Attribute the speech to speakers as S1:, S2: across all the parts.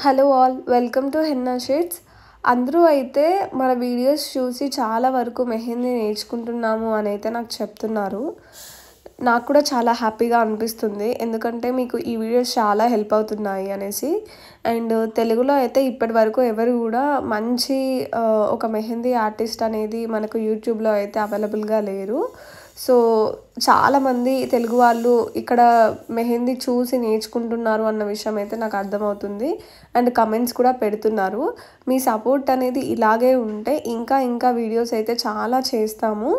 S1: Hello all welcome to henna shades. అందరూ అయితే మన వీడియోస్ చూసి చాలా వరకు మెహందీ నేర్చుకుంటున్నాము అని అయితే నాకు చెప్తున్నారు. నాకు కూడా చాలా హ్యాపీగా అనిపిస్తుంది, ఎందుకంటే మీకు ఈ వీడియోస్ చాలా హెల్ప్ అవుతున్నాయి అనేసి. అండ్ తెలుగులో అయితే ఇప్పటి వరకు ఎవరు కూడా మంచి ఒక మెహందీ ఆర్టిస్ట్ అనేది మనకు యూట్యూబ్లో అయితే అవైలబుల్గా లేరు. సో చాలామంది తెలుగు వాళ్ళు ఇక్కడ మెహందీ చూసి నేర్చుకుంటున్నారు అన్న విషయం అయితే నాకు అర్థమవుతుంది. అండ్ కమెంట్స్ కూడా పెడుతున్నారు. మీ సపోర్ట్ అనేది ఇలాగే ఉంటే ఇంకా ఇంకా వీడియోస్ అయితే చాలా చేస్తాము.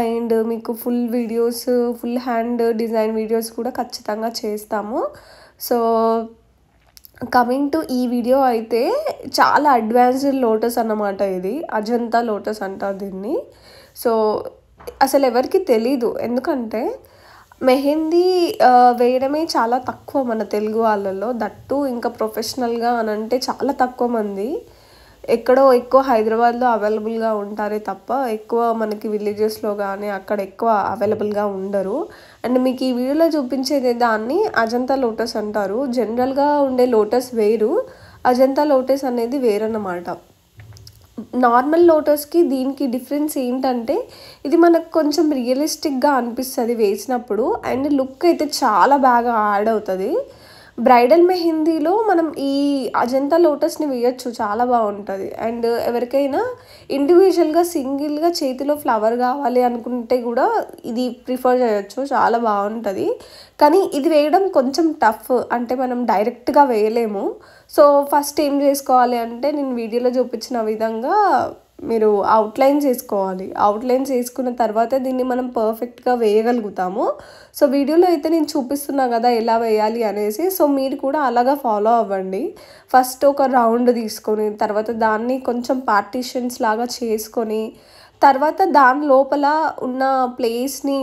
S1: అండ్ మీకు full videos, full hand design videos కూడా ఖచ్చితంగా చేస్తాము. సో కమింగ్ టు ఈ వీడియో అయితే చాలా అడ్వాన్స్డ్ లోటస్ అన్నమాట. ఇది అజంతా లోటస్ అంటారు దీన్ని. సో అసలు ఎవరికి తెలీదు, ఎందుకంటే మెహందీ వేయడమే చాలా తక్కువ మన తెలుగు వాళ్ళలో. దట్టు ఇంకా ప్రొఫెషనల్గా అని అంటే చాలా తక్కువ మంది. ఎక్కడో ఎక్కువ హైదరాబాద్లో అవైలబుల్గా ఉంటారే తప్ప ఎక్కువ మనకి విలేజెస్లో కానీ అక్కడ ఎక్కువ అవైలబుల్గా ఉండరు. అండ్ మీకు ఈ వీడియోలో చూపించేది దాన్ని అజంతా లోటస్ అంటారు. జనరల్గా ఉండే లోటస్ వేరు, అజంతా లోటస్ అనేది వేరన్నమాట. నార్మల్ లోటస్కి దీనికి డిఫరెన్స్ ఏంటంటే ఇది మనకు కొంచెం రియలిస్టిక్గా అనిపిస్తుంది వేసినప్పుడు. అండ్ లుక్ అయితే చాలా బాగా యాడ్ అవుతుంది. బ్రైడల్ మెహందీలో మనం ఈ అజంతా లోటస్ని వేయచ్చు, చాలా బాగుంటుంది. అండ్ ఎవరికైనా ఇండివిజువల్గా సింగిల్గా చేతిలో ఫ్లవర్ కావాలి అనుకుంటే కూడా ఇది ప్రిఫర్ చేయొచ్చు, చాలా బాగుంటుంది. కానీ ఇది వేయడం కొంచెం టఫ్, అంటే మనం డైరెక్ట్గా వేయలేము. సో ఫస్ట్ ఏం చేసుకోవాలి అంటే నేను వీడియోలో చూపించిన విధంగా మీరు అవుట్లైన్స్ వేసుకోవాలి. అవుట్లైన్స్ వేసుకున్న తర్వాత దీన్ని మనం పర్ఫెక్ట్గా వేయగలుగుతాము. సో వీడియోలో అయితే నేను చూపిస్తున్నా కదా ఎలా వేయాలి అనేసి. సో మీరు కూడా అలాగా ఫాలో అవ్వండి. ఫస్ట్ ఒక రౌండ్ తీసుకొని తర్వాత దాన్ని కొంచెం పార్టీషన్స్ లాగా చేసుకొని తర్వాత దాని లోపల ఉన్న ప్లేస్ని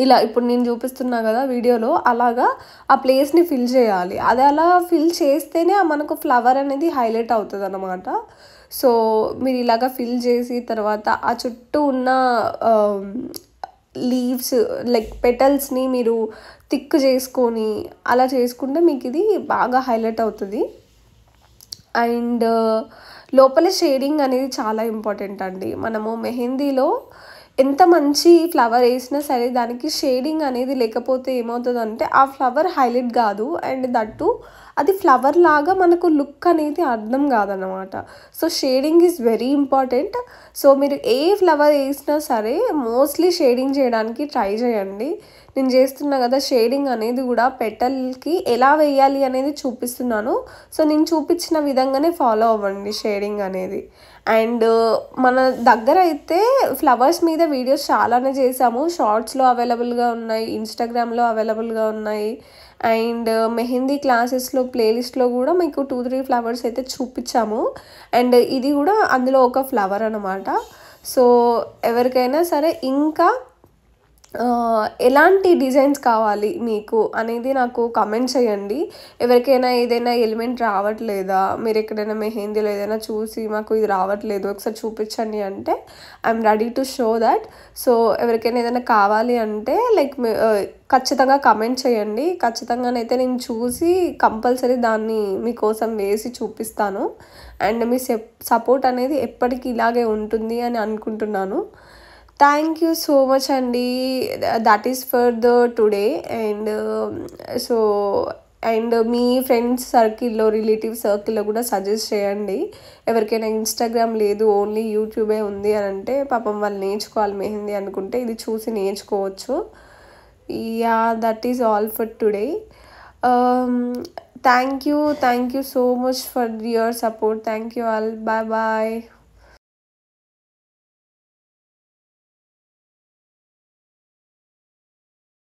S1: ఇలా ఇప్పుడు నేను చూపిస్తున్నా కదా వీడియోలో, అలాగా ఆ ప్లేస్ని ఫిల్ చేయాలి. అది అలా ఫిల్ చేస్తేనే మనకు ఫ్లవర్ అనేది హైలైట్ అవుతుంది అన్నమాట. సో మీరు ఇలాగా ఫిల్ చేసి తర్వాత ఆ చుట్టూ ఉన్న లీవ్స్ లైక్ పెటల్స్ని మీరు థిక్ చేసుకొని అలా చేసుకుంటే మీకు ఇది బాగా హైలైట్ అవుతుంది. అండ్ లోపల షేడింగ్ అనేది చాలా ఇంపార్టెంట్ అండి. మనము మెహందీలో ఎంత మంచి ఫ్లవర్ వేసినా సరే దానికి షేడింగ్ అనేది లేకపోతే ఏమవుతుందంటే ఆ ఫ్లవర్ హైలైట్ కాదు. అండ్ దట్టు అది ఫ్లవర్ లాగా మనకు లుక్ అనేది అర్థం కాదన్నమాట. So shading is very important. So మీరు ఏ ఫ్లవర్ వేసినా సరే మోస్ట్లీ షేడింగ్ చేయడానికి ట్రై చేయండి. నేను చేస్తున్నా కదా షేడింగ్ అనేది కూడా పెటల్కి ఎలా వేయాలి అనేది చూపిస్తున్నాను. సో నేను చూపించిన విధంగానే ఫాలో అవ్వండి షేడింగ్ అనేది. అండ్ మన దగ్గర అయితే ఫ్లవర్స్ మీద వీడియోస్ చాలానే చేసాము. షార్ట్స్లో అవైలబుల్గా ఉన్నాయి, ఇన్స్టాగ్రామ్లో అవైలబుల్గా ఉన్నాయి. అండ్ మెహందీ క్లాసెస్లో ప్లేలిస్ట్లో కూడా మీకు 2-3 ఫ్లవర్స్ అయితే చూపించాము. అండ్ ఇది కూడా అందులో ఒక ఫ్లవర్ అన్నమాట. సో ఎవరికైనా సరే ఇంకా ఎలాంటి డిజైన్స్ కావాలి మీకు అనేది నాకు కమెంట్ చేయండి. ఎవరికైనా ఏదైనా ఎలిమెంట్ రావట్లేదా, మీరు ఎక్కడైనా మెహందీలో ఏదైనా చూసి మాకు ఇది రావట్లేదు ఒకసారి చూపించండి అంటే I'm ready to show that. So ఎవరికైనా ఏదైనా కావాలి అంటే లైక్ ఖచ్చితంగా కమెంట్ చేయండి. ఖచ్చితంగానైతే నేను చూసి కంపల్సరీ దాన్ని మీకోసం వేసి చూపిస్తాను. అండ్ మీ సపోర్ట్ అనేది ఎప్పటికీ ఇలాగే ఉంటుంది అని అనుకుంటున్నాను. థ్యాంక్ యూ సో మచ్ అండి. That is for the today. And so and me friends సర్కిల్లో, రిలేటివ్ సర్కిల్లో కూడా సజెస్ట్ చేయండి. ఎవరికైనా ఇన్స్టాగ్రామ్ లేదు ఓన్లీ యూట్యూబే ఉంది అని అంటే పాపం వాళ్ళు నేర్చుకోవాలి మెహందీ అనుకుంటే ఇది చూసి నేర్చుకోవచ్చు. Yeah, that is all for today. Thank you so much for your support. Thank you all. Bye bye.